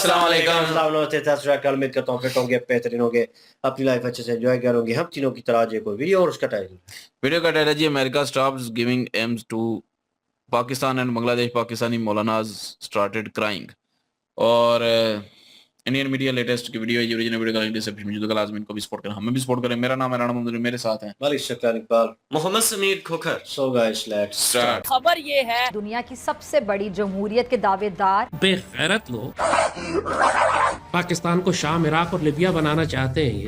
अस्सलाम वालेकुम। उम्मीद करता हूँ फिट होंगे, बेहतरीन होंगे, अपनी लाइफ अच्छे से एंजॉय करोगे। हम तीनों की तरह कोई वीडियो और उसका टाइटल। वीडियो का टाइटल जी, America stops giving arms to Pakistan and Bangladesh, Pakistani maulanas started crying. और इंडियन मीडिया लेटेस्ट की वीडियो है, ये ओरिजिनल वीडियो का लिंक डिस्क्रिप्शन में मौजूद है। लाजमी इनको भी सपोर्ट करें, हमें भी सपोर्ट करें। मेरा नाम है राणा मंजूरी, मेरे साथ हैं Malik Shaklan Iqbal, Mohammad Sameer Khokhar. So guys let's start. खबर ये है, दुनिया की सबसे बड़ी जमहूरियत के दावेदार बेगैरत लोग पाकिस्तान को शाम, इराक और लिबिया बनाना चाहते हैं।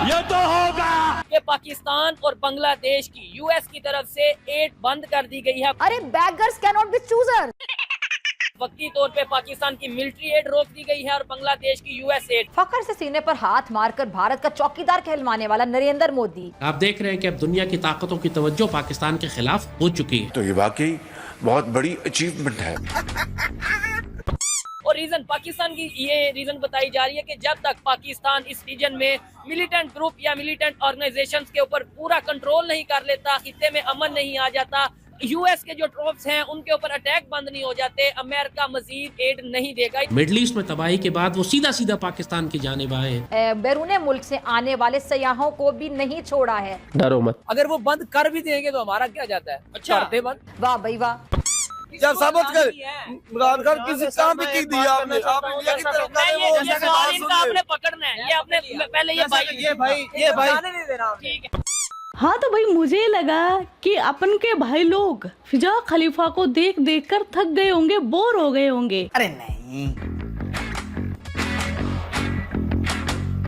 ये तो होगा कि पाकिस्तान और बांग्लादेश की यूएस की तरफ से एड बंद कर दी गई है। अरे beggars cannot be choosers। वक्ती तौर पे पाकिस्तान की मिलिट्री एड रोक दी गई है और बांग्लादेश की यूएस एड। फखर से सीने पर हाथ मारकर भारत का चौकीदार कहलवाने वाला नरेंद्र मोदी। आप देख रहे हैं कि अब दुनिया की ताकतों की तवज्जो पाकिस्तान के खिलाफ हो चुकी है। तो ये वाकई बहुत बड़ी अचीवमेंट है। और रीजन पाकिस्तान की ये रीजन बताई जा रही है कि जब तक पाकिस्तान इस रीजन में मिलिटेंट ग्रुप या मिलिटेंट ऑर्गेनाइजेशंस के ऊपर पूरा कंट्रोल नहीं कर लेता, खित्ते में अमन नहीं आ जाता, यूएस के जो ट्रूप्स हैं उनके ऊपर अटैक बंद नहीं हो जाते, अमेरिका मजीद एड नहीं देगा। मिडल ईस्ट में तबाही के बाद वो सीधा सीधा पाकिस्तान की जानिब आए हैं। बैरून मुल्क से आने वाले सयाहों को भी नहीं छोड़ा है। डरो मत। अगर वो बंद कर भी देंगे तो हमारा क्या जाता है। अच्छा करते बंद। वाह भाई वाह। जब साबित कर इमरान खान किसी काम पे की दी आपने, आप इंडिया की तरफ जा रहे हो, ये सवाल इनका आपने पकड़ना है, ये आपने पहले ये भाई ठीक है। हाँ तो भाई मुझे लगा कि अपन के भाई लोग फिजा खलीफा को देख देख कर थक गए होंगे, बोर हो गए होंगे। अरे नहीं,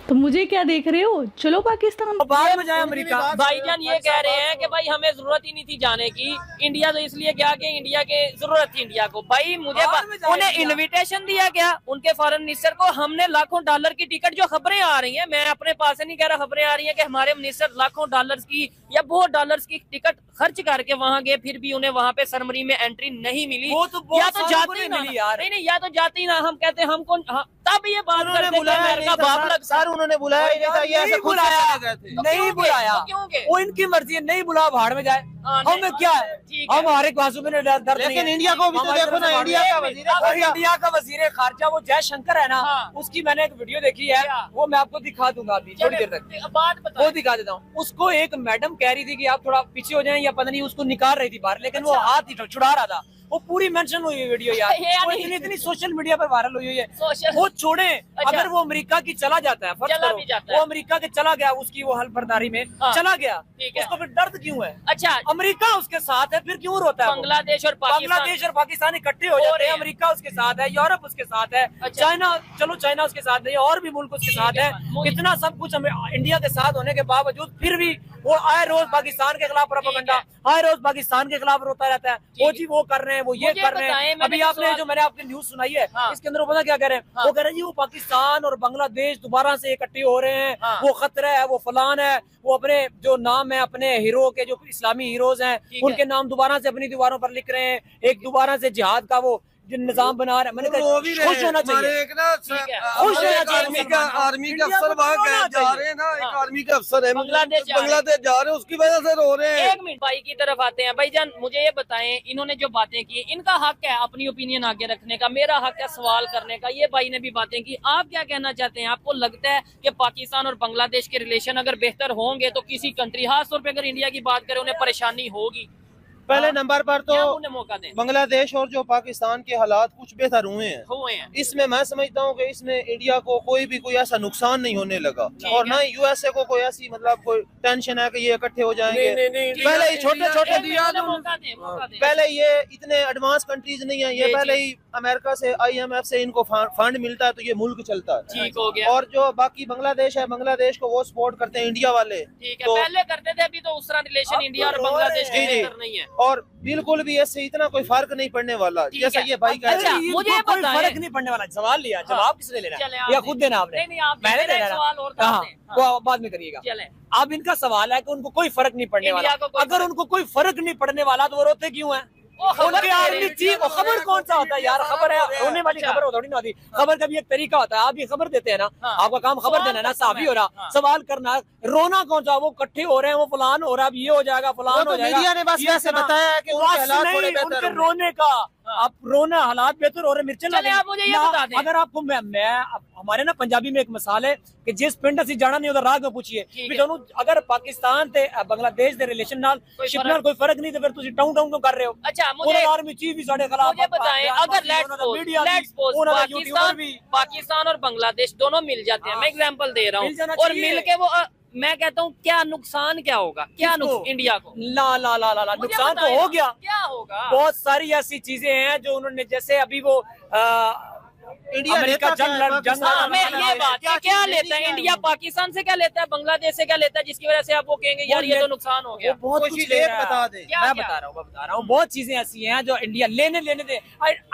तो मुझे क्या देख रहे हो, चलो पाकिस्तान। बाद में जाए अमेरिका। भाईजान ये कह रहे हैं कि भाई हमें जरूरत ही नहीं थी जाने की, इंडिया तो इसलिए गया कि इंडिया के जरूरत थी इंडिया को। भाई मुझे उन्हें इनविटेशन दिया गया उनके फॉरेन मिनिस्टर को, हमने लाखों डॉलर की टिकट, जो खबरें आ रही हैं, मैं अपने पास से नहीं कह रहा, खबरें आ रही हैं कि हमारे मिनिस्टर लाखों डॉलर्स की या बहुत डॉलर्स की टिकट खर्च करके वहाँ गए, फिर भी उन्हें वहाँ पे सरमरी में एंट्री नहीं मिली। या तो जाते ही ना, नहीं या तो जाते ही ना, हम कहते हैं हमको तब ये बात करते उन्होंने बुलाया नहीं बुलाया, वो इनकी मर्जी है, नहीं बुलाया भाड़ में जाए, हमें क्या है, हम हमारे बाजू में दर्द नहीं। लेकिन इंडिया को भी तो देखो ना, इंडिया का वजीर खारजा वो जयशंकर है ना, उसकी मैंने एक वीडियो देखी है, वो मैं आपको दिखा दूंगा अभी थोड़ी देर तक, वो दिखा देता हूँ। उसको एक मैडम कह रही थी कि आप थोड़ा पीछे हो जाएं या पता नहीं, उसको निकाल रही थी बाहर, लेकिन वो हाथ ही छुड़ा रहा था। वो पूरी मेंशन हुई है वीडियो यार, वो इतनी सोशल मीडिया पर वायरल हुई है। वो छोड़े, अगर वो अमेरिका की चला जाता है, वो अमेरिका के चला गया, उसकी वो हलफबरदारी में चला गया, उसको फिर दर्द क्यों है? अच्छा, अमेरिका उसके साथ है, फिर क्यों रोता है? बांग्लादेश और पाकिस्तान इकट्ठे हो जाते हैं, अमेरिका उसके साथ है, यूरोप उसके साथ है, चाइना, चलो चाइना उसके साथ नहीं, और भी मुल्क उसके साथ है। इतना सब कुछ इंडिया के साथ होने के बावजूद फिर भी वो आए रोज पाकिस्तान के खिलाफ प्रोपेगेंडा, आए रोज पाकिस्तान के खिलाफ रोता रहता है। वो जी वो कर रहे हैं, वो ये कर रहे हैं। अभी आपने जो मैंने आपकी न्यूज सुनाई है, इसके अंदर वो पता क्या कह रहे हैं? वो कह रहे हैं जी वो पाकिस्तान और बांग्लादेश दोबारा से इकट्ठे हो रहे हैं, वो खतरा है, वो फलान है, वो अपने जो नाम है अपने हीरो के, जो इस्लामी हीरोज हैं, उनके नाम दोबारा से अपनी दीवारों पर लिख रहे हैं, एक दोबारा से जिहाद का वो जो निजाम बना रहा है। मैंने कहा खुश होना चाहिए, खुश होना चाहिए। आर्मी के अफसर वहाँ जा रहे हैं ना, एक आर्मी के अफसर है बांग्लादेश जा रहे हैं, उसकी वजह से रो रहे हैं। एक मिनट भाई की तरफ आते हैं। भाईजान मुझे ये बताएं, इन्होंने जो बातें की, इनका हक है अपनी ओपिनियन आगे रखने का, मेरा हक है सवाल करने का। ये भाई ने भी बातें की, आप क्या कहना चाहते हैं? आपको लगता है कि पाकिस्तान और बांग्लादेश के रिलेशन अगर बेहतर होंगे तो किसी कंट्री, खासतौर पर अगर इंडिया की बात करें, उन्हें परेशानी होगी? पहले नंबर पर तो मौका दें, बांग्लादेश और जो पाकिस्तान के हालात कुछ बेहतर हुए हैं। इसमें मैं समझता हूँ कि इसमें इंडिया को कोई ऐसा नुकसान नहीं होने लगा, और ना ही यूएसए को कोई ऐसी मतलब कोई टेंशन है कि ये इकट्ठे हो जाएंगे। पहले ही छोटे पहले ये इतने एडवांस कंट्रीज नहीं है, ये पहले ही अमेरिका से, IMF से इनको फंड मिलता है, तो ये मुल्क चलता है। ठीक हो गया। और जो बाकी बांग्लादेश है, बांग्लादेश को वो सपोर्ट करते हैं इंडिया वाले। तो पहले करते थे, अभी तो उस तरह रिलेशन इंडिया और बांग्लादेश के बेहतर नहीं है, और बिल्कुल भी ऐसे इतना कोई फर्क नहीं पड़ने वाला, जैसा ये भाई कह रहे हैं। मुझे कोई फर्क नहीं पड़ने वाला। सवाल लिया, जवाब किसने लेना है या खुद देना आपने? मैंने देना, वो बाद में करिएगा। अब इनका सवाल है कि उनको कोई फर्क नहीं पड़ने वाला। अगर उनको कोई फर्क नहीं पड़ने वाला तो वो रोते क्यों है? उनके आर्मी चीफ, खबर कौन सा होता है यार? खबर है रोने वाली खबर थोड़ी ना होती। खबर का भी एक तरीका होता है। आप ये खबर देते हैं ना, आपका काम खबर देना ना, साफी हो रहा, सवाल करना। रोना कौन सा? वो इकट्ठे हो रहे हैं, वो फलान हो रहा है, ये हो जाएगा, फलान हो जाएगा। मीडिया ने बस वैसे बताया है कि उनके हालात थोड़े बेहतर हैं। रोने का आप रोना, हालात बेहतर हो रहे, मिर्चें चले आप मुझे ये बता दें। अगर आपको हमारे ना पंजाबी में एक मिसाल है कि जिस पिंड असी जाना नहीं होता राग में पूछिए भी दोनों अगर पाकिस्तान ते बांग्लादेश दे रिलेशन नाल शिप नाल कोई फर्क नहीं तो फिर तुसी टाउन टाउन क्यों कर रहे हो? अच्छा मुझे आर्मी चीफ भी साडे खिलाफ, मुझे बताएं, अगर लेट्स सपोज पाकिस्तान और बांग्लादेश दोनों मिल जाते हैं, मैं एग्जांपल दे रहा हूँ, और मिल के वो मैं कहता हूँ क्या नुकसान क्या होगा, क्या इंडिया को? ला ला ला ला नुकसान तो हो गया। क्या होगा? बहुत सारी ऐसी चीजें हैं जो उन्होंने, जैसे अभी वो अमेरिका जंग ये बात क्या लेता है इंडिया पाकिस्तान से, क्या लेता है बांग्लादेश से, क्या लेता है जिसकी वजह से आप वो कहेंगे यार ये तो नुकसान हो गया? बहुत कुछ बता दे, मैं बता रहा हूँ बहुत चीजें ऐसी हैं जो इंडिया लेने दे।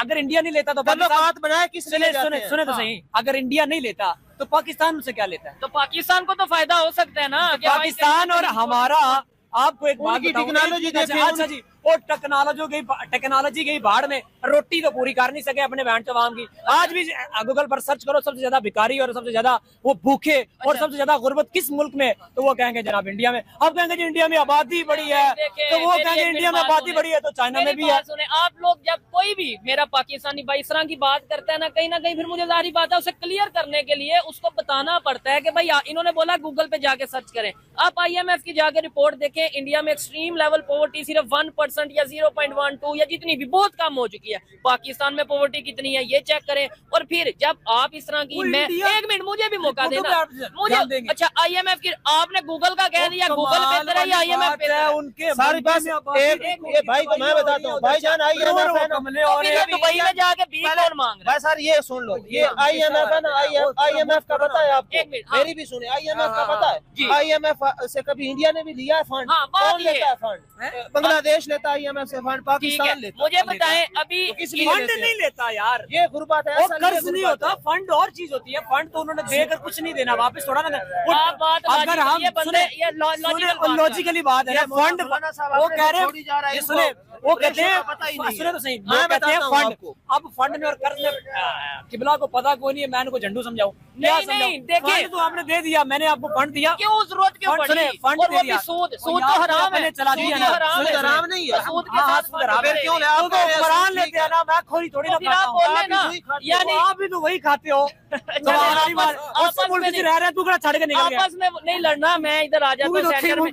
अगर इंडिया नहीं लेता तो बात बनाया किस, सुने तो सही, अगर इंडिया नहीं लेता तो पाकिस्तान से क्या लेता है? तो पाकिस्तान को तो फायदा हो सकता है ना, पाकिस्तान और हमारा। आपको एक बात टेक्नोलॉजी, अच्छा जी, और टेक्नोलॉजी गई भाड़ में, रोटी तो पूरी कर नहीं सके अपने बैंड चवाम की। आज भी गूगल पर सर्च करो सबसे ज्यादा भिखारी और सबसे ज्यादा वो भूखे और सबसे ज्यादा गुर्बत किस मुल्क में, तो वो कहेंगे जनाब इंडिया में। अब कहेंगे जी इंडिया में आबादी बड़ी है, तो वो कहेंगे इंडिया में आबादी बड़ी है तो चाइना में भी है। सुने आप लोग, जब कोई भी मेरा पाकिस्तानी भाई इस तरह की बात करता है ना कहीं फिर मुझे जाहिर बात है उसे क्लियर करने के लिए उसको बताना पड़ता है कि भाई इन्होंने बोला गूगल पे जाके सर्च करें। आप IMF की जाके रिपोर्ट देखें, इंडिया में एक्सट्रीम लेवल पॉवर्टी सिर्फ 1% या 0.12 या जितनी भी बहुत कम हो चुकी है। पाकिस्तान में पॉवर्टी कितनी है ये चेक करें। और फिर जब आप इस तरह की, मैं एक मिनट मुझे भी मौका देना, मुझे अच्छा IMF की आपने गूगल का कह दिया, गूगल बेहतर है या IMF बेहतर है? उनके सारे पास एक भाई को मैं बताता हूँ, भाईजान IMF है ना, और दुबई में जाके भीख कौन मांग रहा है? सर ये सुन लो, ये IMF है ना, IMF का पता है आपको? मेरी भी सुने, IMF का पता है? IMF से कभी इंडिया ने भी लिया है फंड? कौन लेता है फंड? बांग्लादेश लेता है IMF से फंड, पाकिस्तान लेता है। मुझे बताएं अभी फंड नहीं लेता यार, ये गुरबात है, कर्ज नहीं होता। फंड और चीज होती है, फंड तो उन्होंने देकर कुछ नहीं देना वापस, थोड़ा ना। अगर हम लॉजिकली बात है, फंड वो कह रहे हैं, सुने वो कहते हैं, सुने तो सही, मैं कहते हैं फंड, अब फंड में और कर्ज में किबला को पता कोई नहीं है, मैं इनको झंडू समझाऊं? नहीं देखिए तो आपने दे दिया, मैंने आपको फंड दिया, क्यों जरूरत क्यों पड़ी? फंड दे दिया, सूद तो हराम है, चला दिया ना, हराम नहीं है, सूद के साथ क्यों ले? आप कुरान लेते हैं ना, मैं खोरी थोड़ी ना खाता हूं, यानी आप भी तो वही खाते हो। मुल्क से रह रहे हैं, तू क्या छड़ के निकल गया? आपस में नहीं लड़ना, मैं इधर आ जाता हूं सेंटर में,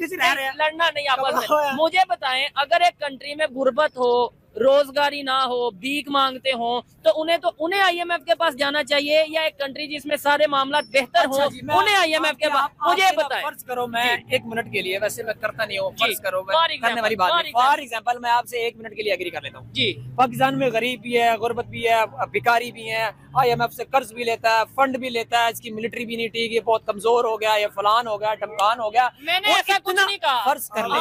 लड़ना नहीं आपस में। मुझे बताएं, अगर एक कंट्री में गुर्बत हो, रोजगारी ना हो, भीख मांगते हो, तो उन्हें IMF के पास जाना चाहिए, या एक कंट्री जिसमें सारे मामला बेहतर हो उन्हें IMF के पास? मुझे बताएं। फर्ज करो मैं एक मिनट के लिए, वैसे मैं करता नहीं हूँ, फर्ज करो करने वाली बात नहीं, फॉर एग्जांपल मैं आपसे एक मिनट के लिए एग्री कर लेता हूँ जी। पाकिस्तान में गरीब भी है, गुर्बत भी है, भिखारी भी है, IMF से कर्ज भी लेता है, फंड भी लेता है, इसकी मिलिट्री भी नहीं ठीक, ये बहुत कमजोर हो गया, ये फलान हो गया, ढमकान हो गया। मैंने ऐसा कुछ नहीं कहा, फर्ज कर ले,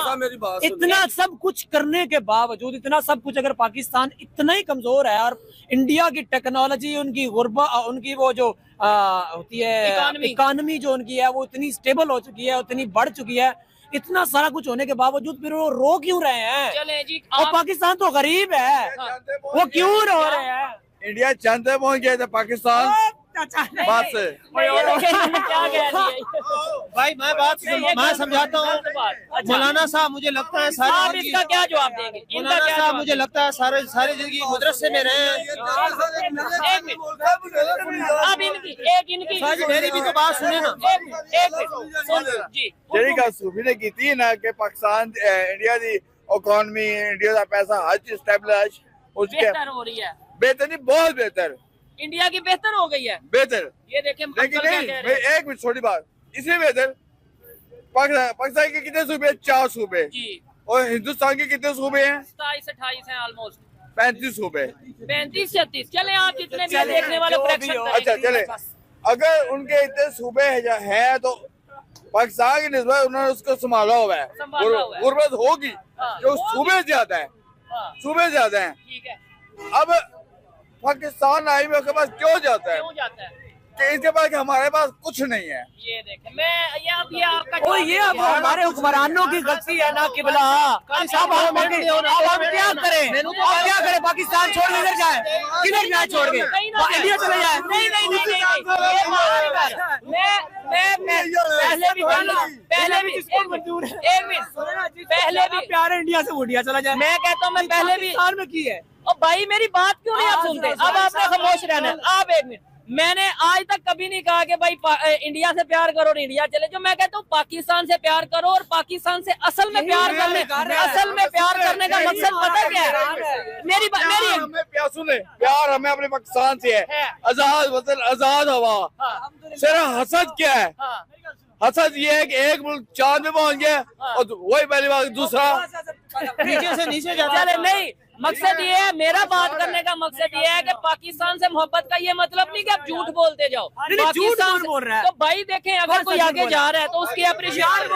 इतना सब कुछ करने के बावजूद, इतना सब कुछ अगर पाकिस्तान इतना ही कमजोर है और इंडिया की टेक्नोलॉजी, उनकी उनकी वो जो होती है इकोनॉमी जो उनकी है वो इतनी स्टेबल हो चुकी है, उतनी बढ़ चुकी है, इतना सारा कुछ होने के बावजूद फिर वो रो क्यों रहे हैं? चले जी, और पाकिस्तान तो गरीब है, वो क्यों रो रहे हैं? इंडिया चाहते पहुंच गए थे पाकिस्तान बात से। क्या कह भाई मैं बात मैं समझाता हूँ मौलाना साहब, मुझे लगता है सारे इसका क्या जवाब देंगे? मौलाना साहब मुझे लगता है सारे जिंदगी मदरसे में रहे हैं। अब इनकी मेरी भी तो बात सुने ना, ਜਿਹੜੀ ਗੱਲ ਸੂਫੀ ਨੇ ਕੀਤੀ ਨਾ ਕਿ ਪਾਕਿਸਤਾਨ ਇੰਡੀਆ ਦੀ ਇਕਨੋਮੀ, इंडिया का पैसा हर चीज स्टेबलाइज बेहतर हो रही है, बेहतर नहीं बहुत बेहतर, इंडिया की बेहतर हो गई है बेहतर। ये देखें, लेकिन नहीं, एक मिनट छोटी बात, इससे बेहतर पाकिस्तान के कितने सूबे? 4 सूबे जी, और हिंदुस्तान के कितने सूबे हैं? 27-28 हैं, ऑलमोस्ट 35 सूबे, 35-36। चले आप जितने भी देखने वाले अच्छा चले, अगर उनके इतने सूबे है तो पाकिस्तान की निस्बत उन्होंने उसको संभाला हुआ है, गुर्बत होगी जो सूबे ज्यादा है, सूबे ज्यादा है। ठीक है, अब पाकिस्तान IMF के पास क्यों जाता है? कि इसके पास हमारे पास कुछ नहीं है। ये देखें, मैं ये आपका ये अब हमारे हुक्मरानों की गलती है ना किबला। अब हम क्या करें? पाकिस्तान छोड़ किधर जाए? किधर जाए छोड़ के? इंडिया चले जाए? नहीं, पहले भी प्यारे इंडिया से इंडिया चला जाए। मैं कहता हूँ, मैं पहले भी में की है और भाई मेरी बात क्यों नहीं आप सुनते? अब आपने खामोश रहना है। आप एक मिनट, मैंने आज तक कभी नहीं कहा कि भाई इंडिया से प्यार करो और इंडिया चले जाओ। मैं कहता हूँ पाकिस्तान से प्यार करो और पाकिस्तान से असल में प्यार करने का मकसद पता क्या है? सुने, प्यार हमें अपने पाकिस्तान से है, आजाद वतन, आजाद हवा। सिर्फ हसद क्या है? हसद ये है कि एक मुल्क चांद में पहुंच गया और वही पहली बात, दूसरा नीचे से नीचे जाता चले। नहीं, मकसद ये है, मेरा बात करने का मकसद ये है कि पाकिस्तान से मोहब्बत का ये मतलब नहीं कि आप झूठ बोलते जाओ। पाकिस्तान बोल रहा है तो भाई देखें, अगर कोई आगे जा रहा है तो उसकी अप्रिशिएशन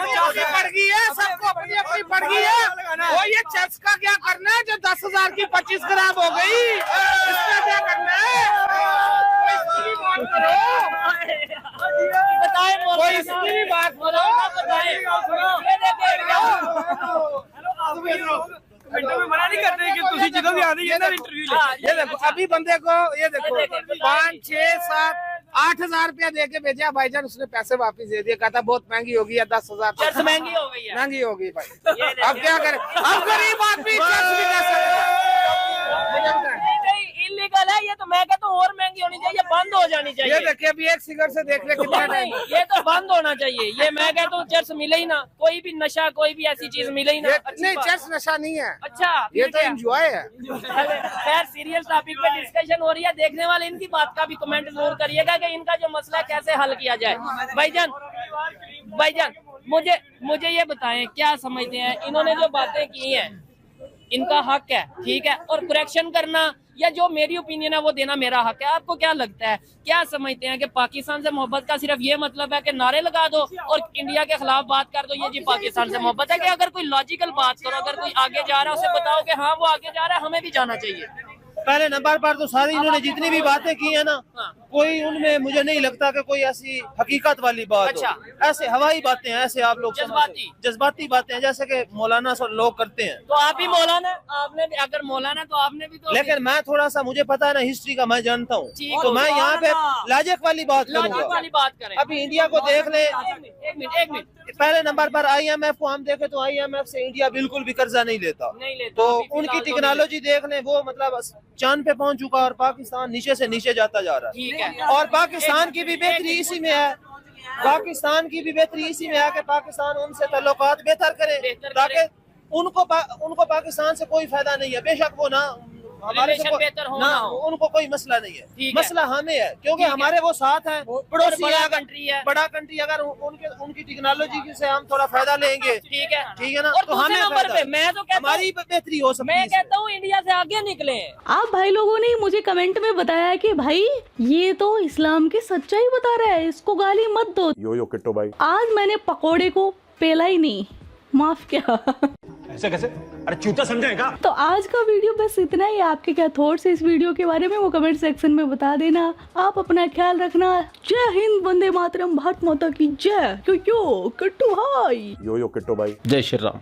पड़ गई है, सबको अपनी अपनी पड़ गई है। वो ये चर्च का क्या करना है जो 10,000 की 25 खराब हो गई, इसका क्या करना है? बताए कोई इसकी भी बात करो। मना नहीं करते कि तुझे जिधर भी आनी है ना इंटरव्यू ले। ये देखो अभी बंदे को, ये देखो 5, 6, 7, 8,000 रुपया दे के भेजा भाईजान, उसने पैसे वापस दे दिए, कहता बहुत महंगी होगी या 10,000 चर्च महंगी हो गई है। महंगी होगी भाई। अब क्या करें, अब गरीब आदमी चर्च भी कैसे? इलीगल है ये तो। मैं कहता हूँ और महंगी होनी चाहिए, बंद हो जानी चाहिए। ये देखिए अभी एक सिगरेट से देख ले कितना टाइम। ये तो बंद होना चाहिए। ये मैं कहता हूँ चर्च मिले ही ना, कोई भी नशा, कोई भी ऐसी चीज मिले ही ना। नहीं, चर्च नशा नहीं है। अच्छा, ये तो एंजॉय है। खैर, सीरियस टॉपिक पे डिस्कशन हो रही है। देखने वाले इनकी बात का भी कमेंट जरूर करिएगा कि इनका जो मसला है कैसे हल किया जाए। भाईजान मुझे ये बताएं, क्या समझते हैं इन्होंने जो बातें की हैं, इनका हक है, ठीक है, और करेक्शन करना या जो मेरी ओपिनियन है वो देना मेरा हक है। आपको क्या लगता है, क्या समझते हैं कि पाकिस्तान से मोहब्बत का सिर्फ ये मतलब है कि नारे लगा दो और इंडिया के खिलाफ बात कर दो, ये जी पाकिस्तान से मोहब्बत है? कि अगर कोई लॉजिकल बात करो, अगर कोई आगे जा रहा है उसे बताओ कि हाँ वो आगे जा रहा है, हमें भी जाना चाहिए। पहले नंबर पर तो सारी इन्होंने जितनी भी बातें की है ना, कोई उनमें मुझे नहीं लगता कि कोई ऐसी हकीकत वाली बात अच्छा। हो। ऐसे हवाई बातें हैं, ऐसे आप लोग जज्बाती बातें हैं, जैसे कि मौलाना सब लोग करते हैं। तो आप भी मौलाना, आपने भी, अगर मौलाना तो आपने भी तो। लेकिन मैं थोड़ा सा, मुझे पता है ना हिस्ट्री का, मैं जानता हूँ, तो मैं यहाँ पे लॉजिक वाली बात करूँगा। अभी इंडिया को देख ले, एक मिनट। पहले नंबर पर IMF को हम देखें तो IMF से इंडिया बिल्कुल भी कर्जा नहीं लेता। तो उनकी टेक्नोलॉजी देख लें, वो मतलब चांद पे पहुंच चुका और पाकिस्तान नीचे से नीचे जाता जा रहा है। और पाकिस्तान की भी बेहतरी इसी में है, पाकिस्तान की भी बेहतरी इसी में है कि पाकिस्तान उनसे ताल्लुकात बेहतर करे, ताकि उनको पाकिस्तान से कोई फायदा नहीं है। बेशक वो ना हमारे से उनको कोई मसला नहीं है, मसला हमें है, क्योंकि हमारे वो साथ हैं, पड़ोसी बड़ा कंट्री। अगर उनकी टेक्नोलॉजी से हम थोड़ा फायदा लेंगे, ठीक है ना, तो हमें हमारी बेहतरी हो सकती है। मैं कहता हूँ इंडिया से आगे निकले। आप भाई लोगों ने मुझे कमेंट में बताया कि भाई ये तो इस्लाम की सच्चाई बता रहा है, इसको गाली मत दो। यो किट्टो भाई, आज मैंने पकोड़े को पेला ही नहीं, माफ क्या। ऐसे कैसे? अरे चूता समझेगा। तो आज का वीडियो बस इतना ही। आपके क्या थॉट्स है इस वीडियो के बारे में वो कमेंट सेक्शन में बता देना। आप अपना ख्याल रखना। जय हिंद, वंदे मातरम, भारत माता की जय। क्यों किट्टू भाई, यो किट्टो भाई, जय श्री राम।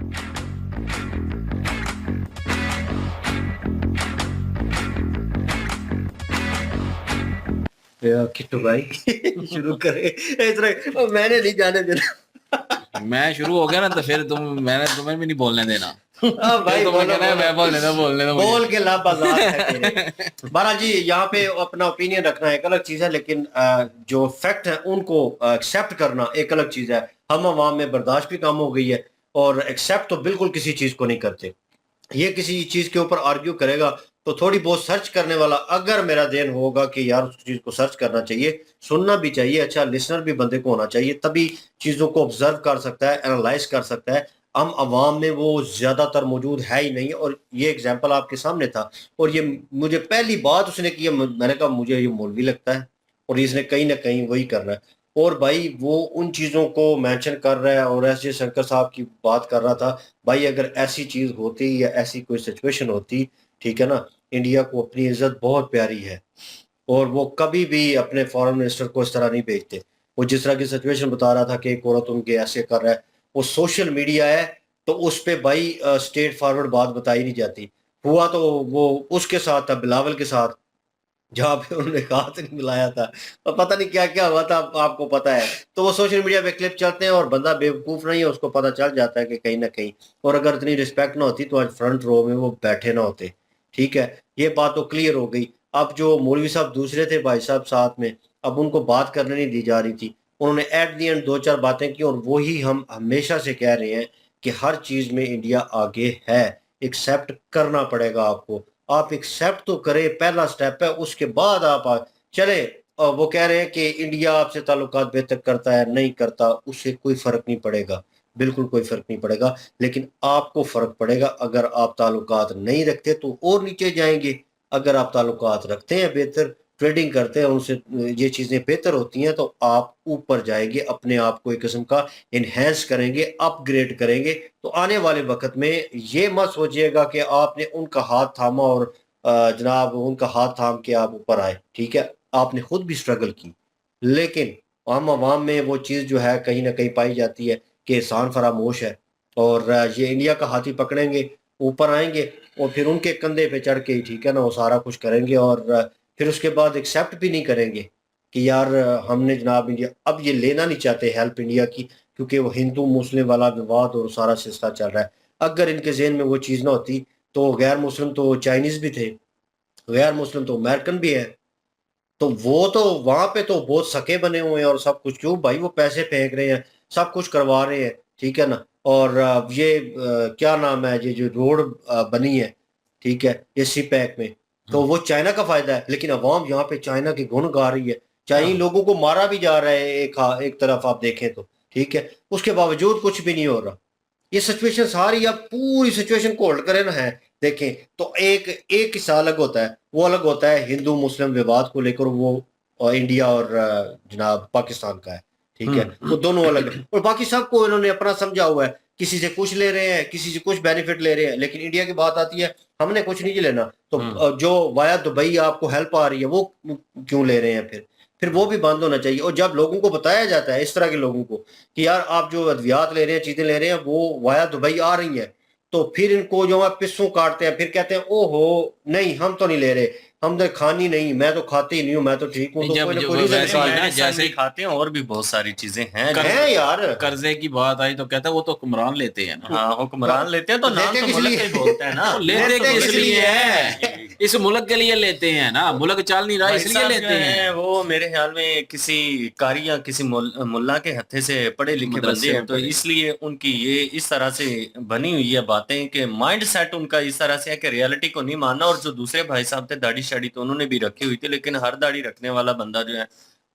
किट्टू भाई शुरू करे, मैंने नहीं जाने देना। मैं शुरू हो गया ना तो फिर मैंने तुम्हें भी नहीं बोलने देना। भाई बोल के लाभ बाजार है। बारा जी, यहाँ पे अपना ओपिनियन रखना एक अलग चीज है, लेकिन जो फैक्ट है उनको एक्सेप्ट करना एक अलग चीज है। हम अवाम में बर्दाश्त भी कम हो गई है और एक्सेप्ट तो बिल्कुल किसी चीज को नहीं करते। ये किसी चीज के ऊपर आर्ग्यू करेगा तो थोड़ी बहुत सर्च करने वाला अगर मेरा देन होगा कि यार उस चीज को सर्च करना चाहिए, सुनना भी चाहिए, अच्छा लिसनर भी बंदे को होना चाहिए, तभी चीजों को ऑब्जर्व कर सकता है, एनालाइज कर सकता है। हम अवाम में वो ज्यादातर मौजूद है ही नहीं, और ये एग्जाम्पल आपके सामने था। और ये मुझे पहली बात उसने की, मैंने कहा मुझे ये मौलवी लगता है और इसने कहीं ना कहीं वही करना है। और भाई वो उन चीज़ों को मेंशन कर रहा है और एस जे शंकर साहब की बात कर रहा था। भाई अगर ऐसी चीज़ होती या ऐसी कोई सिचुएशन होती, ठीक है ना, इंडिया को अपनी इज्जत बहुत प्यारी है और वो कभी भी अपने फॉरेन मिनिस्टर को इस तरह नहीं भेजते। वो जिस तरह की सिचुएशन बता रहा था कि एक औरत उनके ऐसे कर रहा है, वो सोशल मीडिया है तो उस पर भाई स्ट्रेट फॉरवर्ड बात बताई नहीं जाती। हुआ तो वो उसके साथ था, बिलावल के साथ, जहाँ पे उन्होंने हाथ नहीं मिलाया था और पता नहीं क्या क्या हुआ था, आपको पता है। तो वो सोशल मीडिया पे क्लिप चलते हैं और बंदा बेवकूफ़ नहीं है, उसको पता चल जाता है कि कहीं ना कहीं। और अगर इतनी रिस्पेक्ट ना होती तो आज फ्रंट रो में वो बैठे ना होते। ठीक है, ये बात तो क्लियर हो गई। अब जो मौलवी साहब दूसरे थे भाई साहब साथ में, अब उनको बात करने नहीं दी जा रही थी, उन्होंने एट दी एंड 2-4 बातें की, और वही हम हमेशा से कह रहे हैं कि हर चीज़ में इंडिया आगे है, एक्सेप्ट करना पड़ेगा आपको। आप एक्सेप्ट तो करें, पहला स्टेप है, उसके बाद आप चले। वो कह रहे हैं कि इंडिया आपसे ताल्लुकात बेहतर करता है, नहीं करता, उससे कोई फ़र्क नहीं पड़ेगा, बिल्कुल कोई फ़र्क नहीं पड़ेगा। लेकिन आपको फ़र्क पड़ेगा अगर आप ताल्लुकात नहीं रखते तो और नीचे जाएंगे, अगर आप ताल्लुकात रखते हैं, बेहतर ट्रेडिंग करते हैं, उनसे ये चीज़ें बेहतर होती हैं, तो आप ऊपर जाएंगे, अपने आप को एक किस्म का इन्हेंस करेंगे, अपग्रेड करेंगे। तो आने वाले वक्त में ये मत सोचिएगा कि आपने उनका हाथ थामा और जनाब उनका हाथ थाम के आप ऊपर आए, ठीक है, आपने खुद भी स्ट्रगल की, लेकिन आम आवाम में वो चीज़ जो है कहीं ना कहीं पाई जाती है कि एहसान फरामोश है, और ये इंडिया का हाथी पकड़ेंगे, ऊपर आएंगे, और फिर उनके कंधे पे चढ़ के ही, ठीक है ना, वो सारा कुछ करेंगे, और फिर उसके बाद एक्सेप्ट भी नहीं करेंगे कि यार हमने जनाब इंडिया, अब ये लेना नहीं चाहते हेल्प इंडिया की, क्योंकि वो हिंदू मुस्लिम वाला विवाद और सारा सिलसिला चल रहा है। अगर इनके जहन में वो चीज़ ना होती तो गैर मुस्लिम तो चाइनीज़ भी थे, गैर मुस्लिम तो अमेरिकन भी है, तो वो तो वहां पे तो बहुत सके बने हुए हैं और सब कुछ, क्यों भाई, वो पैसे फेंक रहे हैं, सब कुछ करवा रहे हैं, ठीक है ना। और ये क्या नाम है, ये जो रोड बनी है, ठीक है, ये सी पैक में, तो वो चाइना का फायदा है, लेकिन अवाम यहाँ पे चाइना के गुण गा रही है, चाइनीज लोगों को मारा भी जा रहा है एक तरफ आप देखें तो, ठीक है, उसके बावजूद कुछ भी नहीं हो रहा। ये सिचुएशन सारी, आप पूरी सिचुएशन को होल्ड करें ना है, देखें तो एक एक हिस्सा अलग होता है, वो अलग होता है हिंदू मुस्लिम विवाद को लेकर, वो इंडिया और जनाब पाकिस्तान का है, ठीक है, वो दोनों अलग है, और बाकी सबको इन्होंने अपना समझा हुआ है, किसी से कुछ ले रहे हैं, किसी से कुछ बेनिफिट ले रहे हैं, लेकिन इंडिया की बात आती है हमने कुछ नहीं लेना, तो जो वाया दुबई आपको हेल्प आ रही है वो क्यों ले रहे हैं, फिर वो भी बंद होना चाहिए। और जब लोगों को बताया जाता है, इस तरह के लोगों को, कि यार आप जो अद्वियात ले रहे हैं, चीजें ले रहे हैं, वो वाया दुबई आ रही हैं, तो फिर इनको जो आप पिस्सों काटते हैं, फिर कहते हैं ओहो नहीं हम तो नहीं ले रहे, हम तो खानी नहीं, मैं तो खाती ही नहीं हूँ, मैं तो ठीक हूँ, तो कोई ना कोई जैसे खाते हैं, और भी बहुत सारी चीजें हैं यार। कर्जे की बात आई तो कहता है वो तो हुक्मरान लेते हैं ना, हाँ हुक्मरान लेते हैं, तो नाम तो मुल्क ही बोलते हैं ना, लेते किस लिए है, इस मुल्क के लिए लेते हैं ना, मुल्क चल नहीं रहा इसलिए लेते हैं। वो मेरे ख्याल में किसी कारी या किसी मुल्ला के हत्थे से पढ़े लिखे बंदे हैं, तो इसलिए उनकी ये इस तरह से बनी हुई है बातें कि माइंड सेट उनका इस तरह से है कि रियलिटी को नहीं मानना। और जो दूसरे भाई साहब थे दाढ़ी शाड़ी तो उन्होंने भी रखी हुई थी, लेकिन हर दाढ़ी रखने वाला बंदा जो है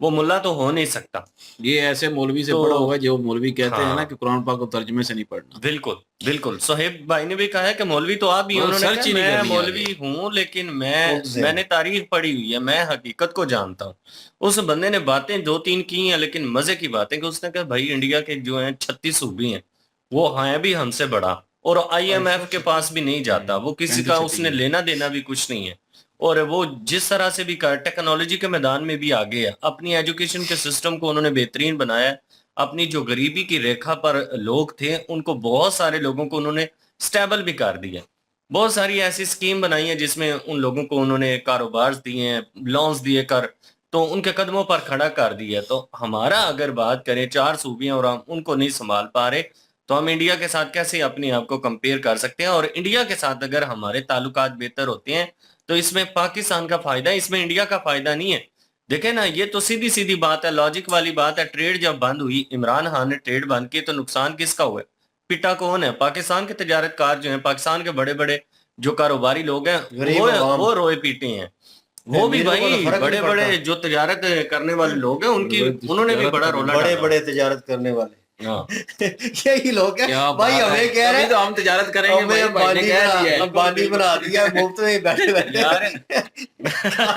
वो मुल्ला तो हो नहीं सकता। ये ऐसे मौलवी से पढ़ा हुआ है जो मौलवी कहते हैं ना कि कुरान पाक को तर्जुमे से नहीं पढ़ना। बिल्कुल बिल्कुल, सोहेब भाई ने भी कहा है कि मौलवी तो आप भी, उन्होंने कहा मैं मौलवी हूँ लेकिन मैंने तारीख पढ़ी हुई है, मैं हकीकत को जानता हूँ। उस बंदे ने बातें 2-3 की हैं, लेकिन मजे की बातें कि उसने कहा भाई इंडिया के जो है 36 सूबे हैं, वो हैं भी हमसे बड़ा, और IMF के पास भी नहीं जाता, वो किसी का उसने लेना देना भी कुछ नहीं है, और वो जिस तरह से भी टेक्नोलॉजी के मैदान में भी आगे है, अपनी एजुकेशन के सिस्टम को उन्होंने बेहतरीन बनाया, अपनी जो गरीबी की रेखा पर लोग थे उनको, बहुत सारे लोगों को उन्होंने स्टेबल भी कर दिया, बहुत सारी ऐसी स्कीम बनाई है जिसमें उन लोगों को उन्होंने कारोबार दिए हैं, लोन्स दिए कर, तो उनके कदमों पर खड़ा कर दिया। तो हमारा अगर बात करें 4 सूबे और हम उनको नहीं संभाल पा रहे, तो हम इंडिया के साथ कैसे अपने आप को कंपेयर कर सकते हैं। और इंडिया के साथ अगर हमारे ताल्लुकात बेहतर होते हैं तो इसमें पाकिस्तान का फायदा है, इसमें इंडिया का फायदा नहीं है। देखे ना, ये तो सीधी सीधी बात है, लॉजिक वाली बात है। ट्रेड जब बंद हुई, इमरान खान ने ट्रेड बंद की, तो नुकसान किसका हुआ? पिटा कौन है? पाकिस्तान के तजारतकार जो है, पाकिस्तान के बड़े बड़े जो कारोबारी लोग हैं, वो रोए पीटे हैं। वो भी भाई बड़े बड़े जो तजारत करने वाले लोग हैं, उन्होंने भी बड़ा रोला, बड़े बड़े तजारत करने वाले यही लोग हैं भाई, हमें कह रहे हैं तो हम तजारत करेंगे, अंबानी बना दिया, मुफ्त में बैठे बैठे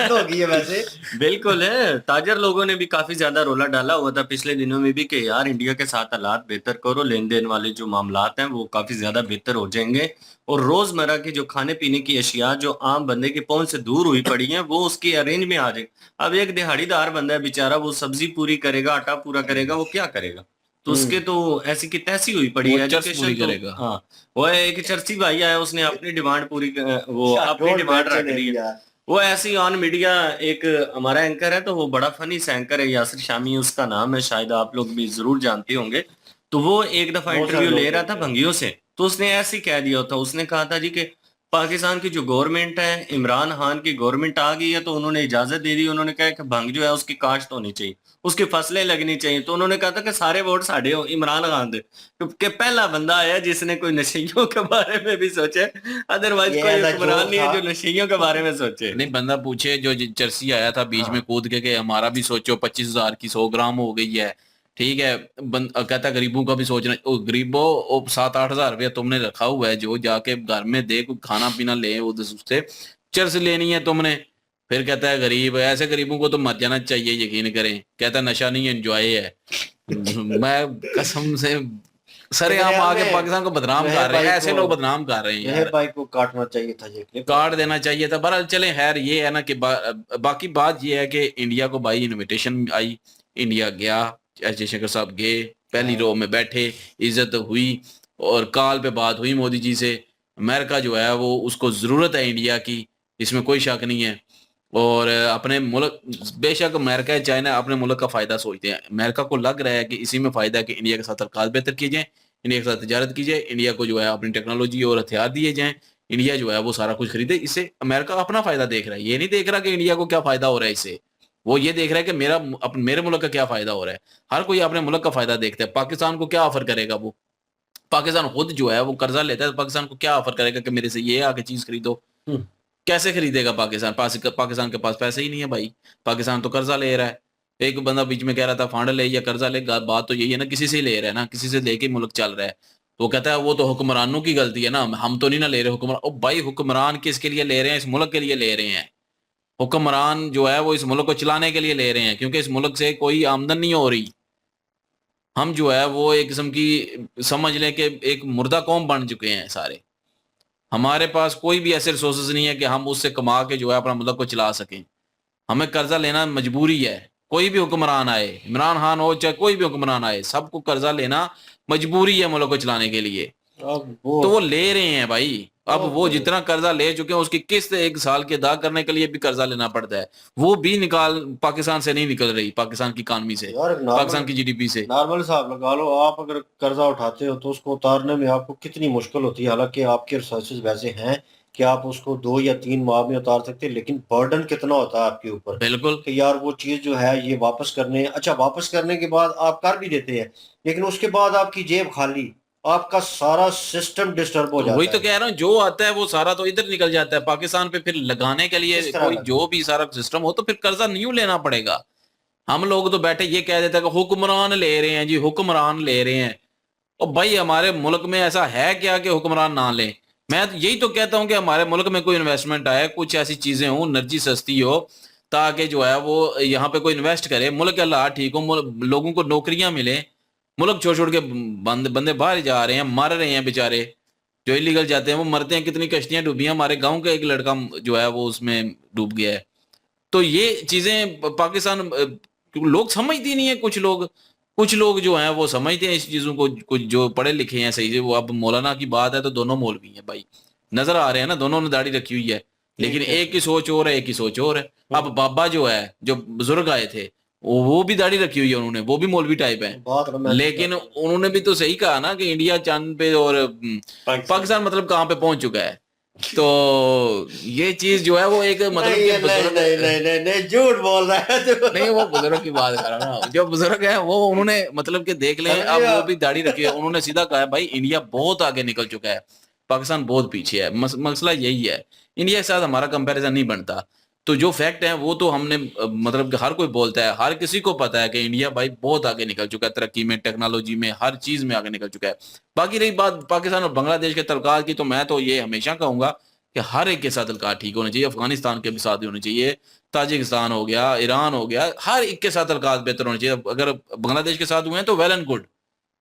हो गई है वैसे। बिल्कुल है, ताजर लोगों ने भी काफी ज्यादा रोला डाला हुआ था पिछले दिनों में भी कि यार इंडिया के साथ हालात बेहतर करो, लेन देन वाले जो मामलात हैं वो काफी ज्यादा बेहतर हो जाएंगे, और रोजमर्रा की जो खाने पीने की अशिया जो आम बंदे की पहुंच से दूर हुई पड़ी हैं वो उसकी अरेंज में आ जाए। अब एक दिहाड़ीदार बंदा है बेचारा, वो सब्जी पूरी करेगा, आटा पूरा करेगा, वो क्या करेगा? तो उसके तो ऐसी की तैसी हुई पड़ी है एजुकेशन करेगा। हाँ, वो एक चर्ची भाई आया, उसने अपनी डिमांड पूरी, वो अपनी डिमांड रख ली है। वो ऐसी ऑन मीडिया एक हमारा एंकर है, तो वो बड़ा फनी सा एंकर है, यासिर शामी उसका नाम है, शायद आप लोग भी जरूर जानते होंगे। तो वो एक दफा इंटरव्यू ले रहा था भंगियों से, तो उसने ऐसे ही कह दिया था, उसने कहा था जी कि पाकिस्तान की जो गवर्नमेंट है, इमरान खान की गवर्नमेंट आ गई है तो उन्होंने इजाजत दे दी। उन्होंने कहा कि भंग जो है उसकी काश्त होनी चाहिए, उसकी फसलें लगनी चाहिए। तो उन्होंने कहा था कि सारे वोट साढ़े हो इमरान खान दे, क्योंकि पहला बंदा आया जिसने कोई नशियों के बारे में भी सोचे, अदरवाइज कोई हुक्मरान नहीं है जो नशियों के बारे में सोचे। नहीं, बंदा पूछे जो चर्सी आया था बीच में कूद के हमारा भी सोचो 25,000 की 100 ग्राम हो गई है, ठीक है। कहता गरीबों का भी सोचना, गरीबों 7-8 हज़ार रुपया तुमने रखा हुआ है, जो जाके घर में दे, कोई खाना पीना ले, उससे चर्स लेनी है तुमने। फिर कहता है गरीब, ऐसे गरीबों को तो मर जाना चाहिए, यकीन करें। कहता है नशा नहीं एंजॉय है। मैं कसम से सरेआम आके पाकिस्तान को बदनाम कर रहे हैं, ऐसे लोग बदनाम कर रहे हैं यार। भाई को काटना चाहिए था, ये क्लिप काट देना चाहिए था। बहरहाल चले, खैर ये है ना कि बाकी बात ये है कि इंडिया को भाई इनविटेशन आई, इंडिया गया, जयशंकर साहब गए, पहली रो में बैठे, इज्जत हुई और कॉल पे बात हुई मोदी जी से। अमेरिका जो है वो उसको ज़रूरत है इंडिया की, इसमें कोई शक नहीं है। और अपने मुल्क, बेशक अमेरिका है चाइना अपने मुल्क का फ़ायदा सोचते हैं, अमेरिका को लग रहा है कि इसी में फ़ायदा है कि इंडिया के साथ तल्कात बेहतर किए जाएँ, इंडिया के साथ तजारत की जाए, इंडिया को जो है अपनी टेक्नोलॉजी और हथियार दिए जाएँ, इंडिया जो है वो सारा कुछ खरीदे। इससे अमेरिका अपना फ़ायदा देख रहा है, ये नहीं देख रहा कि इंडिया को क्या फ़ायदा हो रहा है इससे। वो ये देख रहा है कि मेरे मुल्क का क्या फ़ायदा हो रहा है। हर कोई अपने मुल्क का फ़ायदा देखता है। पाकिस्तान को क्या ऑफ़र करेगा वो? पाकिस्तान खुद जो है वो कर्जा लेता है, तो पाकिस्तान को क्या ऑफ़र करेगा कि मेरे से ये आके चीज़ खरीदो? कैसे खरीदेगा पाकिस्तान? पाकिस्तान के पास पैसे ही नहीं है भाई, पाकिस्तान तो कर्जा ले रहा है। एक बंदा बीच में कह रहा था फंड ले या कर्जा ले, बात तो यही है ना, किसी से ले रहा है ना, किसी से लेके मुल्क चल रहा है। तो कहता है वो तो हुक्मरानों की गलती है ना, हम तो नहीं ना ले रहे हुक्मरान। ओ भाई, हुक्मरान किसके लिए ले रहे हैं? इस मुल्क के लिए ले रहे हैं। हुक्मरान जो है वो इस मुल्क को चलाने के लिए ले रहे हैं, क्योंकि इस मुल्क से कोई आमदन नहीं हो रही। हम जो है वो एक किस्म की समझ लें कि एक मुर्दा कौम बन चुके हैं सारे। हमारे पास कोई भी ऐसे रिसोर्सेज नहीं है कि हम उससे कमा के जो है अपना मुल्क को चला सकें। हमें कर्जा लेना मजबूरी है। कोई भी हुक्मरान आए, इमरान खान हो चाहे कोई भी हुक्मरान आए, सबको कर्जा लेना मजबूरी है मुल्क को चलाने के लिए। तो वो ले रहे हैं भाई। अब वो जितना कर्जा ले चुके हैं उसकी किस्त 1 साल के अदा करने के लिए भी कर्जा लेना पड़ता है। वो भी पाकिस्तान से नहीं निकल रही, पाकिस्तान की इकानमी से, पाकिस्तान की जीडीपी से। नॉर्मल हिसाब लगा लो, आप अगर कर्जा उठाते हो तो उसको उतारने में आपको कितनी मुश्किल होती है। हालांकि आपके रिसोर्सेज वैसे हैं कि आप उसको 2 या 3 माह में उतार सकते हैं, लेकिन बर्डन कितना होता है आपके ऊपर। बिल्कुल कि यार वो चीज जो है ये वापस करने, अच्छा वापस करने के बाद आप कर भी देते हैं, लेकिन उसके बाद आपकी जेब खाली, आपका सारा सिस्टम डिस्टर्ब हो जाता है। वही तो कह रहा हूँ, जो आता है वो सारा तो इधर निकल जाता है पाकिस्तान पे। फिर लगाने के लिए कोई जो भी सारा सिस्टम हो तो फिर कर्जा न्यू लेना पड़ेगा। हम लोग तो बैठे ये कह देते हैं कि हुक्मरान ले रहे हैं जी, हुक्मरान ले रहे हैं। और भाई हमारे मुल्क में ऐसा है क्या कि हुक्मरान ना लें? मैं यही तो कहता हूँ कि हमारे मुल्क में कोई इन्वेस्टमेंट आए, कुछ ऐसी चीजें हो, एनर्जी सस्ती हो, ताकि जो है वो यहाँ पे कोई इन्वेस्ट करे, मुल्क के हालात ठीक हो, लोगों को नौकरियां मिले। मुल्क छोड़ छोड़ के बंदे बाहर जा रहे हैं, मर रहे हैं बेचारे। जो इलीगल जाते हैं वो मरते हैं। कितनी कश्तियां डूबी हैं। हमारे गांव का एक लड़का जो है वो उसमें डूब गया है। तो ये चीजें पाकिस्तान लोग समझती नहीं है। कुछ लोग जो हैं वो समझते हैं इस चीजों को, कुछ जो पढ़े लिखे हैं सही से। वो अब मौलाना की बात है तो दोनों मौलवी हैं भाई, नजर आ रहे हैं ना, दोनों ने दाढ़ी रखी हुई है, लेकिन एक की सोच और है, एक की सोच और है। अब बाबा जो है, जो बुजुर्ग आए थे, वो भी दाढ़ी रखी हुई है उन्होंने, वो भी मौलवी टाइप है, लेकिन उन्होंने भी तो सही कहा ना कि इंडिया चांद पे और पाकिस्तान मतलब कहाँ पे पहुंच चुका है। तो ये चीज जो है वो एक मतलब नहीं झूठ बोल रहा है तो। नहीं, वो बुजुर्ग की बात कर रहा हूँ ना, जो बुजुर्ग है वो उन्होंने मतलब कि देख लें, अब वो भी दाढ़ी रखी है, उन्होंने सीधा कहा है भाई इंडिया बहुत आगे निकल चुका है, पाकिस्तान बहुत पीछे है। मसला यही है, इंडिया के साथ हमारा कंपैरिजन नहीं बनता। तो जो फैक्ट है वो तो हमने मतलब कि हर कोई बोलता है, हर किसी को पता है कि इंडिया भाई बहुत आगे निकल चुका है, तरक्की में, टेक्नोलॉजी में, हर चीज में आगे निकल चुका है। बाकी रही बात पाकिस्तान और बांग्लादेश के तल्कात की, तो मैं तो ये हमेशा कहूंगा कि हर एक के साथ तल्कात ठीक होने चाहिए। अफगानिस्तान के भी साथ होने चाहिए, ताजिकिस्तान हो गया, ईरान हो गया, हर एक के साथ तल्कात बेहतर होने चाहिए। अगर बांग्लादेश के साथ हुए हैं तो वेल एंड गुड,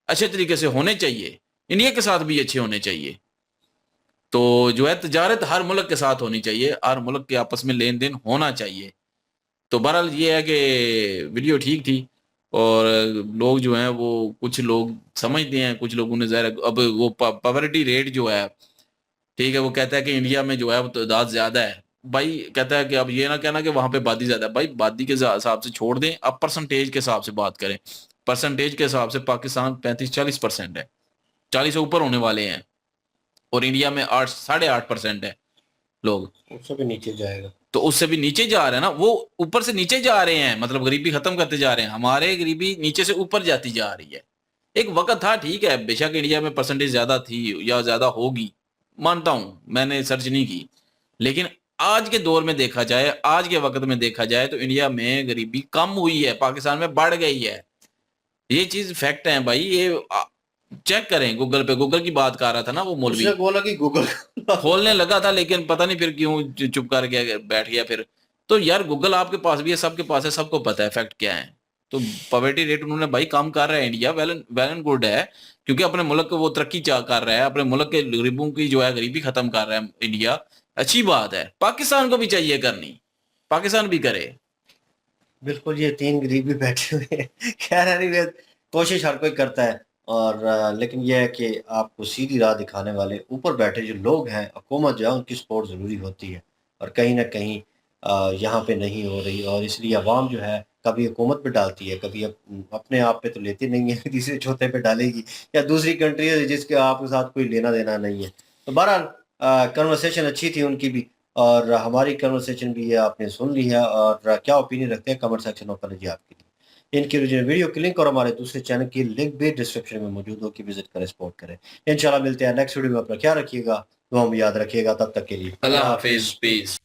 अच्छे तरीके से होने चाहिए। इंडिया के साथ भी अच्छे होने चाहिए। तो जो है तजारत हर मुल्क के साथ होनी चाहिए, हर मुल्क के आपस में लेन देन होना चाहिए। तो बहरहाल ये है कि वीडियो ठीक थी, और लोग जो हैं वो कुछ लोग समझते हैं, कुछ लोगों ने ज़ाहिर अब वो पॉवर्टी रेट जो है, ठीक है, वो कहता है कि इंडिया में जो है वो तादाद ज़्यादा है। भाई कहता है कि अब ये ना कहना कि वहाँ पे आबादी ज़्यादा है। भाई आबादी के हिसाब से छोड़ दें, अब परसेंटेज के हिसाब से बात करें। परसेंटेज के हिसाब से पाकिस्तान 35-40% है, 40 से ऊपर होने वाले हैं। और इंडिया में 8.5% है लोग, उससे भी नीचे जाएगा। तो उससे भी नीचे जा रहे हैं ना, वो ऊपर से नीचे जा रहे हैं, मतलब गरीबी खत्म करते जा रहे हैं, हमारे गरीबी नीचे से ऊपर जाती जा रही है। एक वक्त था, ठीक है, बेशक इंडिया में परसेंटेज ज्यादा थी या ज्यादा होगी, मानता हूं, मैंने सर्च नहीं की, लेकिन आज के दौर में देखा जाए, आज के वक्त में देखा जाए तो इंडिया में गरीबी कम हुई है, पाकिस्तान में बढ़ गई है। ये चीज फैक्ट है भाई, ये चेक करें गूगल पे। गूगल की बात कर रहा था ना वो मौलवी, उसने बोला कि गूगल खोलने लगा था, लेकिन पता नहीं फिर क्यों चुप कर गया, बैठ गया फिर। तो यार गूगल आपके पास भी है, सबके पास है, सबको पता है फैक्ट क्या है। तो पॉवर्टी रेट उन्होंने भाई कम कर रहा है इंडिया, वेल एंड गुड है, क्योंकि अपने मुल्क को वो तरक्की कर रहा है, अपने मुल्क के गरीबों की जो है गरीबी खत्म कर रहा है इंडिया, अच्छी बात है। पाकिस्तान को भी चाहिए करनी, पाकिस्तान भी करे। बिल्कुल, ये 3 गरीबी बैठे हुए हैं। खैर एनीवे, कोशिश हर कोई करता है, और लेकिन यह है कि आपको सीधी राह दिखाने वाले ऊपर बैठे जो लोग हैं, हुकूमत जो है उनकी सपोर्ट ज़रूरी होती है, और कहीं ना कहीं यहाँ पे नहीं हो रही, और इसलिए अवाम जो है कभी हुकूमत पे डालती है, कभी अपने आप पे तो लेती नहीं है, तीसरे चौथे पे डालेगी, या दूसरी कंट्री है जिसके आपके साथ कोई लेना देना नहीं है। तो बहरहाल कन्वर्सेशन अच्छी थी उनकी भी, और हमारी कन्वर्सेशन भी है, आपने सुन ली है, और क्या ओपिनियन रखते हैं कमेंट सेक्शन ओपन है जी आपके लिए। इनकी ओरिजिनल वीडियो की लिंक और हमारे दूसरे चैनल की लिंक भी डिस्क्रिप्शन में मौजूद हो, कि विजिट करें, सपोर्ट करें। इंशाल्लाह मिलते हैं नेक्स्ट वीडियो में, अपना ख्याल रखिएगा, दुआ में याद रखिएगा, तब तक के लिए अल्लाह हाफिज, पीस।